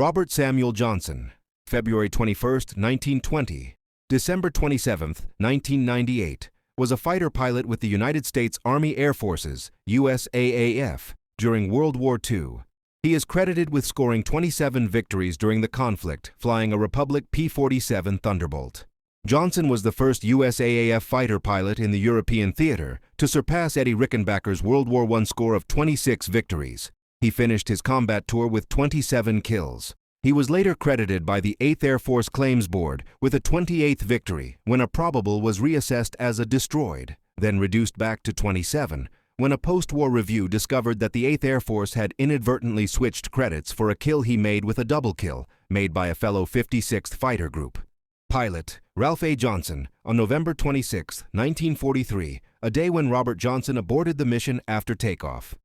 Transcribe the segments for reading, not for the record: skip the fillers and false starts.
Robert Samuel Johnson, February 21, 1920, December 27, 1998, was a fighter pilot with the United States Army Air Forces, USAAF, during World War II. He is credited with scoring 27 victories during the conflict, flying a Republic P-47 Thunderbolt. Johnson was the first USAAF fighter pilot in the European theater to surpass Eddie Rickenbacker's World War I score of 26 victories. He finished his combat tour with 27 kills. He was later credited by the 8th Air Force Claims Board with a 28th victory when a probable was reassessed as a destroyed, then reduced back to 27, when a post-war review discovered that the 8th Air Force had inadvertently switched credits for a kill he made with a double kill made by a fellow 56th Fighter Group. Pilot Ralph A. Johnson, on November 26, 1943, a day when Robert Johnson aborted the mission after takeoff.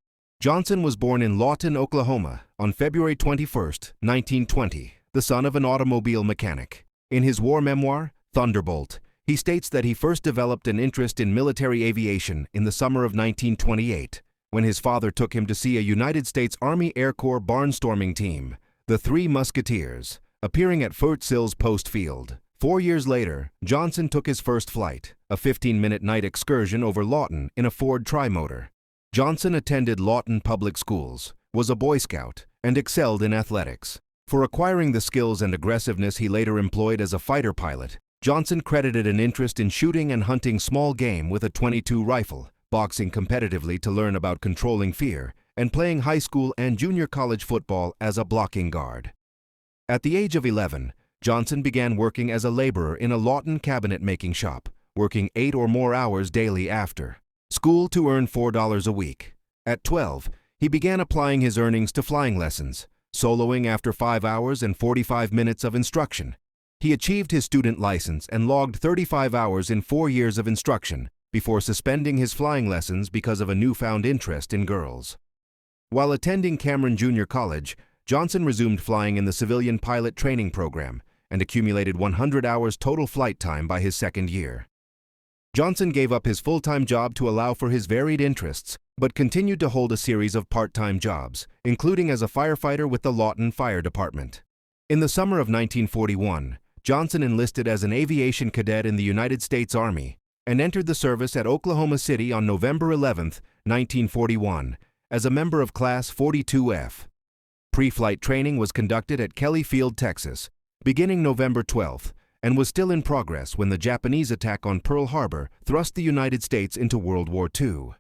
Johnson was born in Lawton, Oklahoma, on February 21, 1920, the son of an automobile mechanic. In his war memoir, Thunderbolt, he states that he first developed an interest in military aviation in the summer of 1928, when his father took him to see a United States Army Air Corps barnstorming team, the Three Musketeers, appearing at Fort Sills Post Field. 4 years later, Johnson took his first flight, a 15-minute night excursion over Lawton in a Ford Trimotor. Johnson attended Lawton Public Schools, was a Boy Scout, and excelled in athletics. For acquiring the skills and aggressiveness he later employed as a fighter pilot, Johnson credited an interest in shooting and hunting small game with a .22 rifle, boxing competitively to learn about controlling fear, and playing high school and junior college football as a blocking guard. At the age of 11, Johnson began working as a laborer in a Lawton cabinet-making shop, working 8 or more hours daily after school to earn $4 a week. At 12, he began applying his earnings to flying lessons, soloing after 5 hours and 45 minutes of instruction. He achieved his student license and logged 35 hours in 4 years of instruction before suspending his flying lessons because of a newfound interest in girls. While attending Cameron Junior College, Johnson resumed flying in the civilian pilot training program and accumulated 100 hours total flight time by his second year. Johnson gave up his full-time job to allow for his varied interests, but continued to hold a series of part-time jobs, including as a firefighter with the Lawton Fire Department. In the summer of 1941, Johnson enlisted as an aviation cadet in the United States Army and entered the service at Oklahoma City on November 11, 1941, as a member of Class 42F. Pre-flight training was conducted at Kelly Field, Texas, beginning November 12, and was still in progress when the Japanese attack on Pearl Harbor thrust the United States into World War II.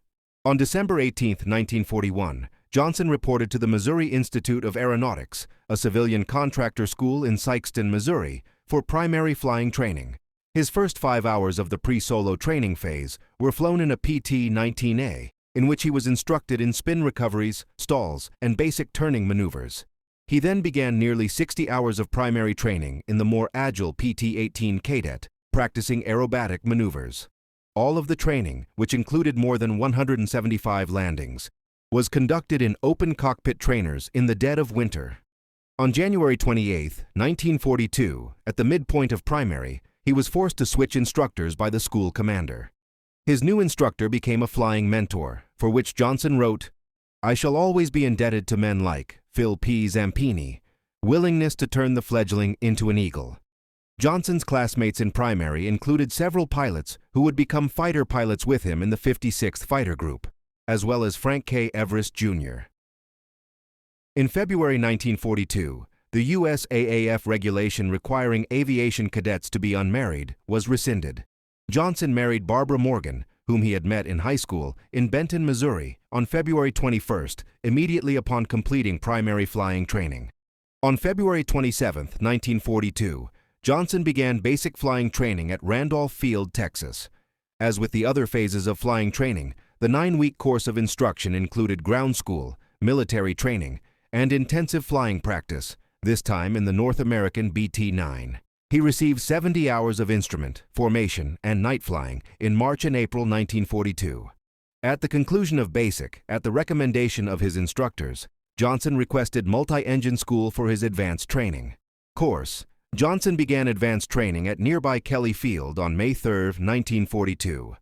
On December 18, 1941, Johnson reported to the Missouri Institute of Aeronautics, a civilian contractor school in Sikeston, Missouri, for primary flying training. His first 5 hours of the pre-solo training phase were flown in a PT-19A, in which he was instructed in spin recoveries, stalls, and basic turning maneuvers. He then began nearly 60 hours of primary training in the more agile PT-18 Cadet, practicing aerobatic maneuvers. All of the training, which included more than 175 landings, was conducted in open cockpit trainers in the dead of winter. On January 28, 1942, at the midpoint of primary, he was forced to switch instructors by the school commander. His new instructor became a flying mentor, for which Johnson wrote, "I shall always be indebted to men like Phil P. Zampini, willingness to turn the fledgling into an eagle." Johnson's classmates in primary included several pilots who would become fighter pilots with him in the 56th Fighter Group, as well as Frank K. Everest, Jr. In February 1942, the USAAF regulation requiring aviation cadets to be unmarried was rescinded. Johnson married Barbara Morgan, whom he had met in high school in Benton, Missouri, on February 21, immediately upon completing primary flying training. On February 27, 1942, Johnson began basic flying training at Randolph Field, Texas. As with the other phases of flying training, the 9-week course of instruction included ground school, military training, and intensive flying practice, this time in the North American BT-9. He received 70 hours of instrument, formation, and night flying in March and April 1942. At the conclusion of basic, at the recommendation of his instructors, Johnson requested multi-engine school for his advanced training course. Johnson began advanced training at nearby Kelly Field on May 3, 1942.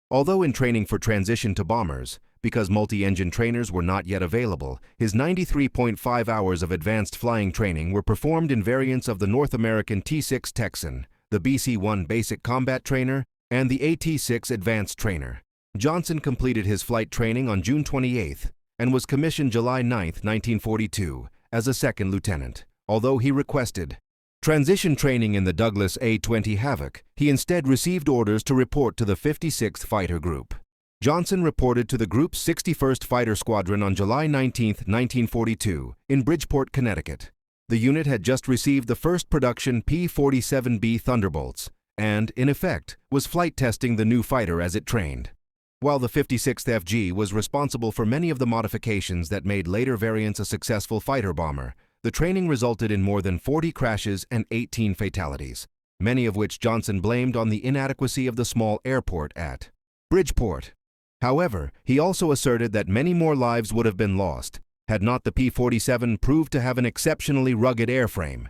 Although in training for transition to bombers, because multi-engine trainers were not yet available, his 93.5 hours of advanced flying training were performed in variants of the North American T-6 Texan, the BC-1 Basic Combat Trainer, and the AT-6 Advanced Trainer. Johnson completed his flight training on June 28 and was commissioned July 9, 1942, as a second lieutenant. Although he requested transition training in the Douglas A-20 Havoc, he instead received orders to report to the 56th Fighter Group. Johnson reported to the group's 61st Fighter Squadron on July 19, 1942, in Bridgeport, Connecticut. The unit had just received the first production P-47B Thunderbolts and, in effect, was flight testing the new fighter as it trained. While the 56th FG was responsible for many of the modifications that made later variants a successful fighter bomber, the training resulted in more than 40 crashes and 18 fatalities, many of which Johnson blamed on the inadequacy of the small airport at Bridgeport. However, he also asserted that many more lives would have been lost had not the P-47 proved to have an exceptionally rugged airframe.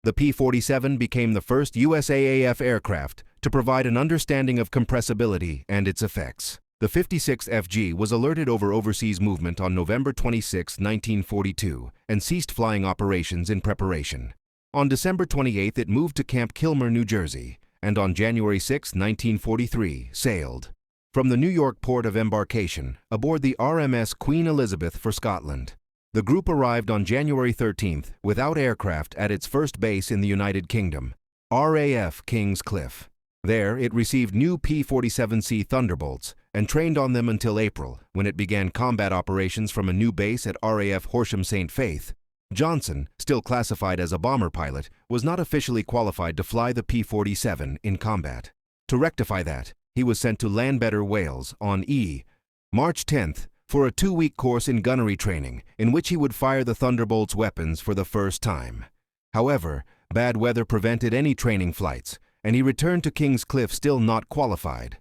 The P-47 became the first USAAF aircraft to provide an understanding of compressibility and its effects. The 56th FG was alerted over overseas movement on November 26, 1942, and ceased flying operations in preparation. On December 28 it moved to Camp Kilmer, New Jersey, and on January 6, 1943, sailed from the New York port of embarkation aboard the RMS Queen Elizabeth for Scotland. The group arrived on January 13 without aircraft at its first base in the United Kingdom, RAF King's Cliff. There, it received new P-47C Thunderbolts and trained on them until April, when it began combat operations from a new base at RAF Horsham St. Faith. Johnson, still classified as a bomber pilot, was not officially qualified to fly the P-47 in combat. To rectify that, he was sent to Landbetter, Wales, on March 10th, for a 2-week course in gunnery training, in which he would fire the Thunderbolt's weapons for the first time. However, bad weather prevented any training flights, and he returned to King's Cliff still not qualified.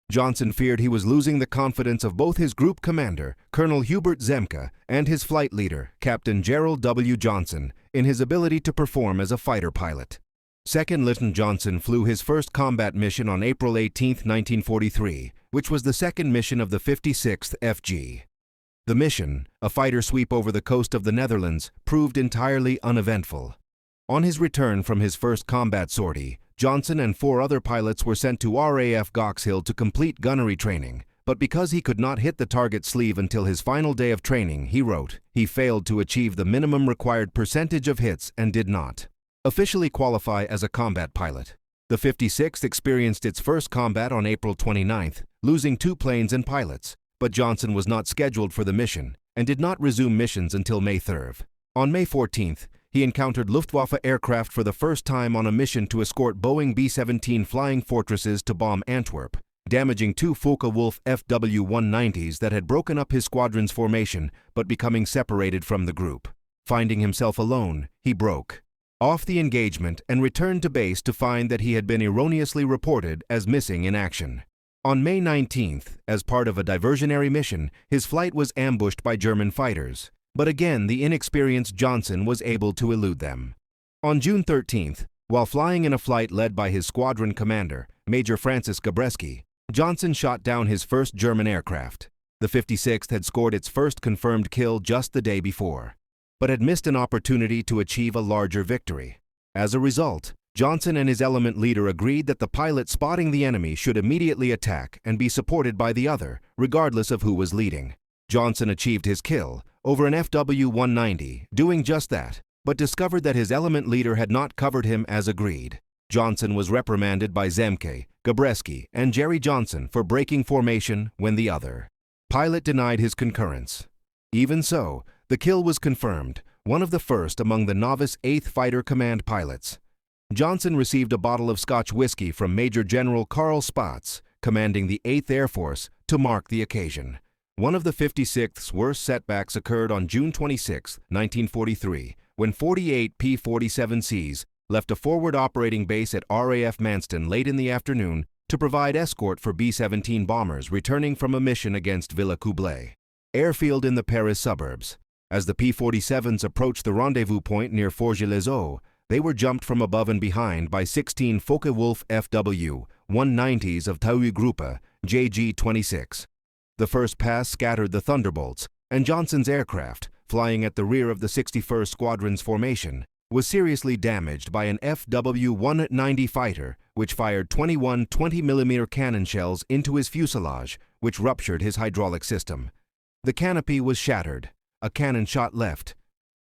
Johnson feared he was losing the confidence of both his group commander, Colonel Hubert Zemke, and his flight leader, Captain Gerald W. Johnson, in his ability to perform as a fighter pilot. Second Lieutenant Johnson flew his first combat mission on April 18, 1943, which was the second mission of the 56th FG. The mission, a fighter sweep over the coast of the Netherlands, proved entirely uneventful. On his return from his first combat sortie, Johnson and 4 other pilots were sent to RAF Goxhill to complete gunnery training, but because he could not hit the target sleeve until his final day of training, he wrote, he failed to achieve the minimum required percentage of hits and did not officially qualify as a combat pilot. The 56th experienced its first combat on April 29th, losing 2 planes and pilots, but Johnson was not scheduled for the mission and did not resume missions until May 3rd. On May 14th, he encountered Luftwaffe aircraft for the first time on a mission to escort Boeing B-17 Flying Fortresses to bomb Antwerp, damaging 2 Focke-Wulf FW-190s that had broken up his squadron's formation but becoming separated from the group. Finding himself alone, he broke off the engagement and returned to base to find that he had been erroneously reported as missing in action. On May 19th, as part of a diversionary mission, his flight was ambushed by German fighters, but again the inexperienced Johnson was able to elude them. On June 13th, while flying in a flight led by his squadron commander, Major Francis Gabreski, Johnson shot down his first German aircraft. The 56th had scored its first confirmed kill just the day before, but had missed an opportunity to achieve a larger victory. As a result, Johnson and his element leader agreed that the pilot spotting the enemy should immediately attack and be supported by the other, regardless of who was leading. Johnson achieved his kill over an FW-190, doing just that, but discovered that his element leader had not covered him as agreed. Johnson was reprimanded by Zemke, Gabreski, and Jerry Johnson for breaking formation when the other pilot denied his concurrence. Even so, the kill was confirmed, one of the first among the novice 8th Fighter Command pilots. Johnson received a bottle of Scotch whiskey from Major General Carl Spaatz, commanding the 8th Air Force, to mark the occasion. One of the 56th's worst setbacks occurred on June 26, 1943, when 48 P-47Cs left a forward operating base at RAF Manston late in the afternoon to provide escort for B-17 bombers returning from a mission against Villers-Coublay airfield in the Paris suburbs. As the P-47s approached the rendezvous point near Forges-les-Eaux, they were jumped from above and behind by 16 Focke-Wulf FW-190s of Taui Gruppe JG-26. The first pass scattered the Thunderbolts, and Johnson's aircraft, flying at the rear of the 61st Squadron's formation, was seriously damaged by an FW-190 fighter, which fired 21 20mm cannon shells into his fuselage, which ruptured his hydraulic system. The canopy was shattered, a cannon shot left,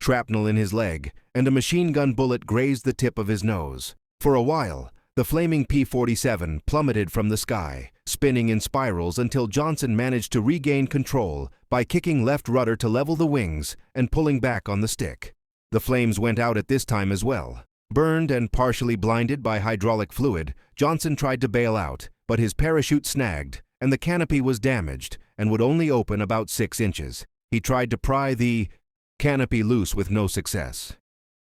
shrapnel in his leg, and a machine gun bullet grazed the tip of his nose. For a while, the flaming P-47 plummeted from the sky, spinning in spirals until Johnson managed to regain control by kicking left rudder to level the wings and pulling back on the stick. The flames went out at this time as well. Burned and partially blinded by hydraulic fluid, Johnson tried to bail out, but his parachute snagged, and the canopy was damaged and would only open about 6 inches. He tried to pry the canopy loose with no success.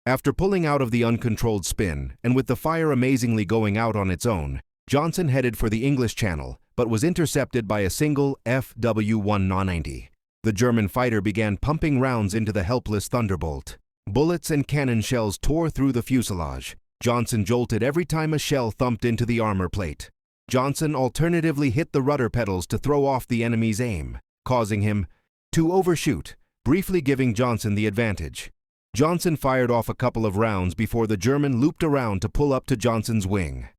After pulling out of the uncontrolled spin, and with the fire amazingly going out on its own, Johnson headed for the English Channel, but was intercepted by a single FW-190. The German fighter began pumping rounds into the helpless Thunderbolt. Bullets and cannon shells tore through the fuselage. Johnson jolted every time a shell thumped into the armor plate. Johnson alternatively hit the rudder pedals to throw off the enemy's aim, causing him to overshoot, briefly giving Johnson the advantage. Johnson fired off a couple of rounds before the German looped around to pull up to Johnson's wing.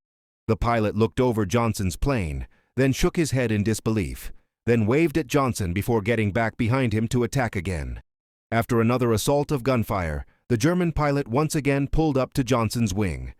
The pilot looked over Johnson's plane, then shook his head in disbelief, then waved at Johnson before getting back behind him to attack again. After another assault of gunfire, the German pilot once again pulled up to Johnson's wing.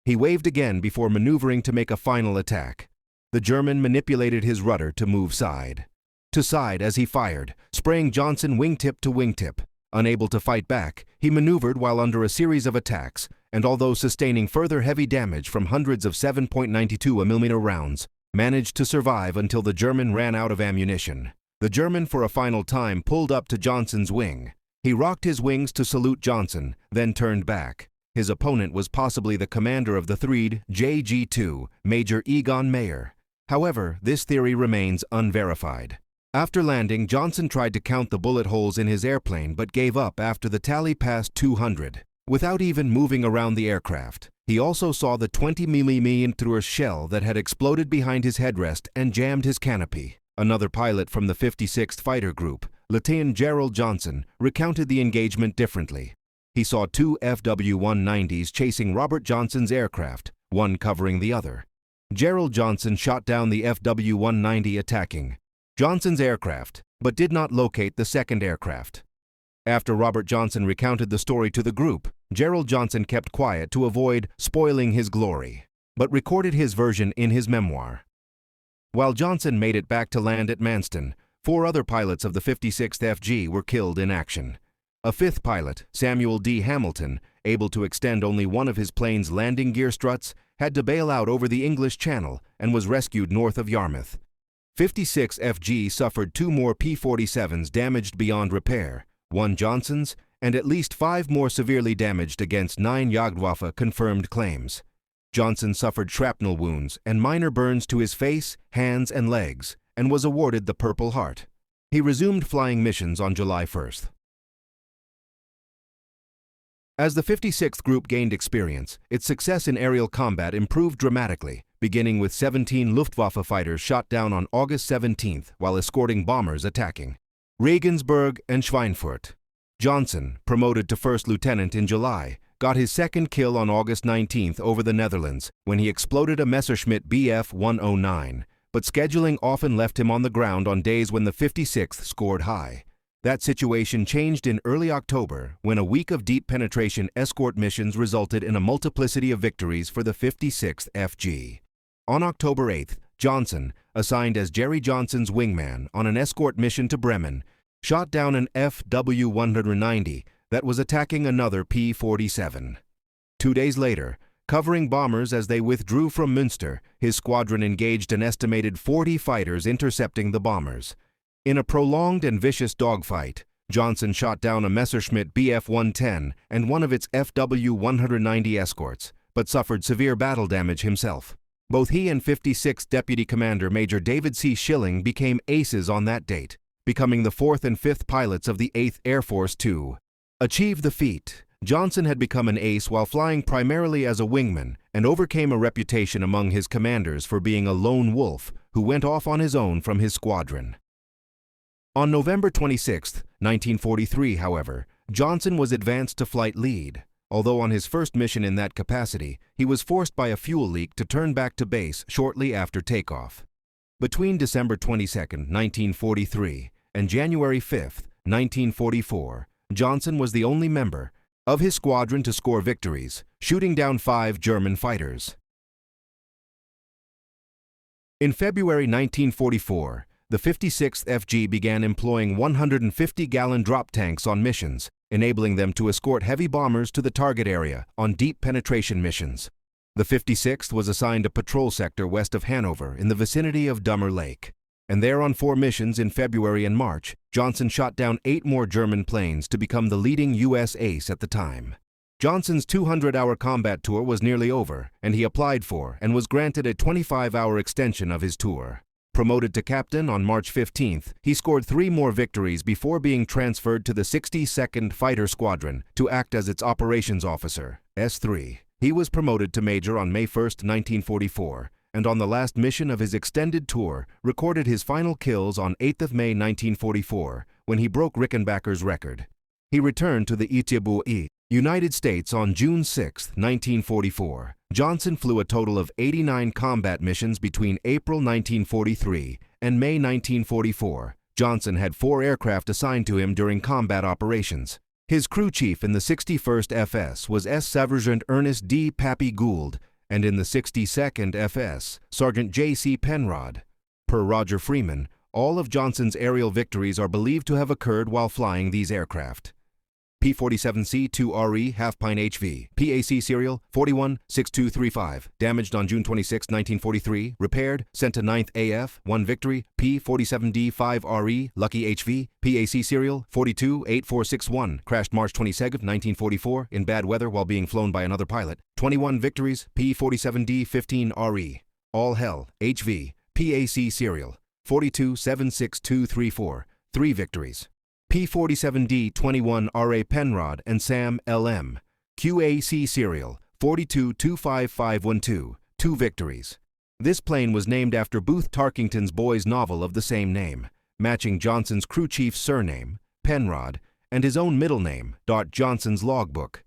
He waved again before maneuvering to make a final attack. The German manipulated his rudder to move side to side as he fired, spraying Johnson wingtip to wingtip. Unable to fight back, he maneuvered while under a series of attacks, and although sustaining further heavy damage from hundreds of 7.92mm rounds, managed to survive until the German ran out of ammunition. The German for a final time pulled up to Johnson's wing. He rocked his wings to salute Johnson, then turned back. His opponent was possibly the commander of the Threed JG-2, Major Egon Mayer. However, this theory remains unverified. After landing, Johnson tried to count the bullet holes in his airplane but gave up after the tally passed 200. Without even moving around the aircraft, he also saw the 20mm shell that had exploded behind his headrest and jammed his canopy. Another pilot from the 56th Fighter Group, Lieutenant Gerald Johnson, recounted the engagement differently. He saw 2 FW-190s chasing Robert Johnson's aircraft, one covering the other. Gerald Johnson shot down the FW-190 attacking Johnson's aircraft, but did not locate the second aircraft. After Robert Johnson recounted the story to the group, Gerald Johnson kept quiet to avoid spoiling his glory, but recorded his version in his memoir. While Johnson made it back to land at Manston, 4 other pilots of the 56th FG were killed in action. A 5th pilot, Samuel D. Hamilton, able to extend only one of his plane's landing gear struts, had to bail out over the English Channel and was rescued north of Yarmouth. 56 FG suffered 2 more P-47s damaged beyond repair, 1 Johnson's, and at least 5 more severely damaged against 9 Luftwaffe confirmed claims. Johnson suffered shrapnel wounds and minor burns to his face, hands, and legs, and was awarded the Purple Heart. He resumed flying missions on July 1st. As the 56th Group gained experience, its success in aerial combat improved dramatically, beginning with 17 Luftwaffe fighters shot down on August 17th while escorting bombers attacking Regensburg and Schweinfurt. Johnson, promoted to first lieutenant in July, got his second kill on August 19th over the Netherlands when he exploded a Messerschmitt Bf-109, but scheduling often left him on the ground on days when the 56th scored high. That situation changed in early October when a week of deep penetration escort missions resulted in a multiplicity of victories for the 56th FG. On October 8th, Johnson, assigned as Jerry Johnson's wingman on an escort mission to Bremen, shot down an FW-190 that was attacking another P-47. 2 days later, covering bombers as they withdrew from Münster, his squadron engaged an estimated 40 fighters intercepting the bombers. In a prolonged and vicious dogfight, Johnson shot down a Messerschmitt Bf-110 and one of its FW-190 escorts, but suffered severe battle damage himself. Both he and 56th Deputy Commander Major David C. Schilling became aces on that date, becoming the 4th and 5th pilots of the 8th Air Force to achieve the feat. Johnson had become an ace while flying primarily as a wingman and overcame a reputation among his commanders for being a lone wolf who went off on his own from his squadron. On November 26, 1943, however, Johnson was advanced to flight lead. Although on his first mission in that capacity, he was forced by a fuel leak to turn back to base shortly after takeoff. Between December 22, 1943, and January 5, 1944, Johnson was the only member of his squadron to score victories, shooting down 5 German fighters. In February 1944, the 56th FG began employing 150-gallon drop tanks on missions, enabling them to escort heavy bombers to the target area on deep penetration missions. The 56th was assigned a patrol sector west of Hanover in the vicinity of Dummer Lake. And there on 4 missions in February and March, Johnson shot down 8 more German planes to become the leading U.S. ace at the time. Johnson's 200-hour combat tour was nearly over, and he applied for and was granted a 25-hour extension of his tour. Promoted to captain on March 15th, he scored 3 more victories before being transferred to the 62nd Fighter Squadron to act as its operations officer, S3. He was promoted to major on May 1, 1944, and on the last mission of his extended tour, recorded his final kills on 8th of May 1944, when he broke Rickenbacker's record. He returned to the WWII, United States on June 6, 1944. Johnson flew a total of 89 combat missions between April 1943 and May 1944. Johnson had 4 aircraft assigned to him during combat operations. His crew chief in the 61st FS was Sergeant Ernest D. Pappy Gould, and in the 62nd FS, Sergeant J.C. Penrod. Per Roger Freeman, all of Johnson's aerial victories are believed to have occurred while flying these aircraft. P-47C-2RE half-pine HV, PAC serial 416235, damaged on June 26, 1943, repaired, sent to 9th AF, 1 victory. P-47D-5RE, Lucky HV, PAC serial 428461, crashed March 22, 1944, in bad weather while being flown by another pilot. 21 victories. P-47D-15RE, All Hell, HV, PAC serial 4276-234, 3 victories. P-47D-21RA Penrod and Sam LM, QAC serial 42-25512, 2 victories. This plane was named after Booth Tarkington's boy's novel of the same name, matching Johnson's crew chief's surname, Penrod, and his own middle name, Johnson's logbook.